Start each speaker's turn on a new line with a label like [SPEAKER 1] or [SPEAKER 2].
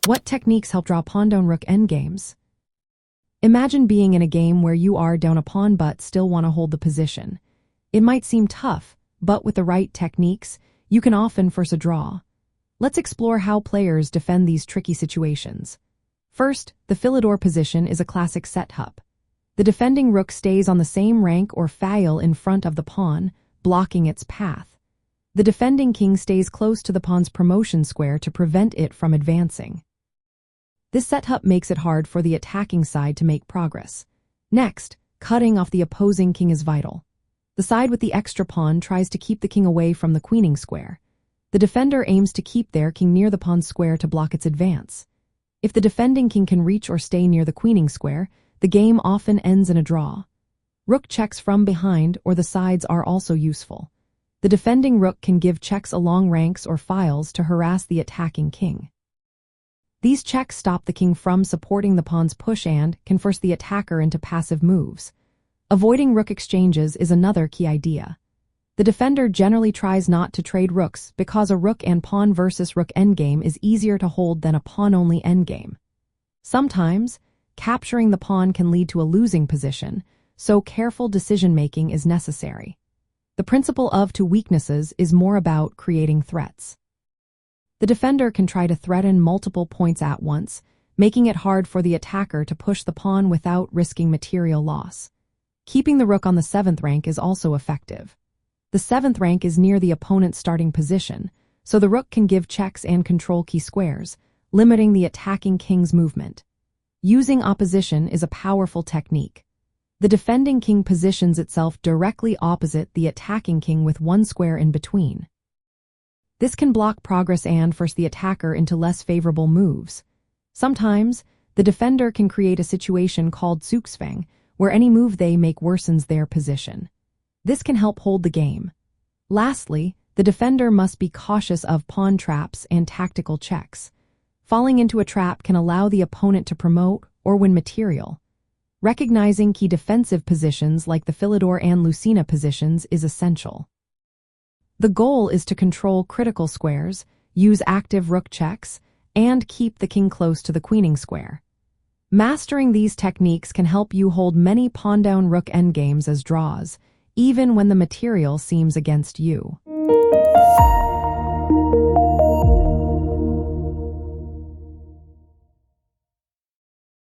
[SPEAKER 1] What techniques help draw pawn-down rook endgames? Imagine being in a game where you are down a pawn but still want to hold the position. It might seem tough, but with the right techniques, you can often force a draw. Let's explore how players defend these tricky situations. First, the Philidor position is a classic setup. The defending rook stays on the same rank or file in front of the pawn, blocking its path. The defending king stays close to the pawn's promotion square to prevent it from advancing. This setup makes it hard for the attacking side to make progress. Next, cutting off the opposing king is vital. The side with the extra pawn tries to keep the king away from the queening square. The defender aims to keep their king near the pawn square to block its advance. If the defending king can reach or stay near the queening square, the game often ends in a draw. Rook checks from behind or the sides are also useful. The defending rook can give checks along ranks or files to harass the attacking king. These checks stop the king from supporting the pawn's push and can force the attacker into passive moves. Avoiding rook exchanges is another key idea. The defender generally tries not to trade rooks because a rook and pawn versus rook endgame is easier to hold than a pawn-only endgame. Sometimes, capturing the pawn can lead to a losing position, so careful decision-making is necessary. The principle of two weaknesses is more about creating threats. The defender can try to threaten multiple points at once, making it hard for the attacker to push the pawn without risking material loss. Keeping the rook on the 7th rank is also effective. The 7th rank is near the opponent's starting position, so the rook can give checks and control key squares, limiting the attacking king's movement. Using opposition is a powerful technique. The defending king positions itself directly opposite the attacking king with one square in between. This can block progress and force the attacker into less favorable moves. Sometimes, the defender can create a situation called zugzwang, where any move they make worsens their position. This can help hold the game. Lastly, the defender must be cautious of pawn traps and tactical checks. Falling into a trap can allow the opponent to promote or win material. Recognizing key defensive positions like the Philidor and Lucena positions is essential. The goal is to control critical squares, use active rook checks, and keep the king close to the queening square. Mastering these techniques can help you hold many pawn-down rook endgames as draws, even when the material seems against you.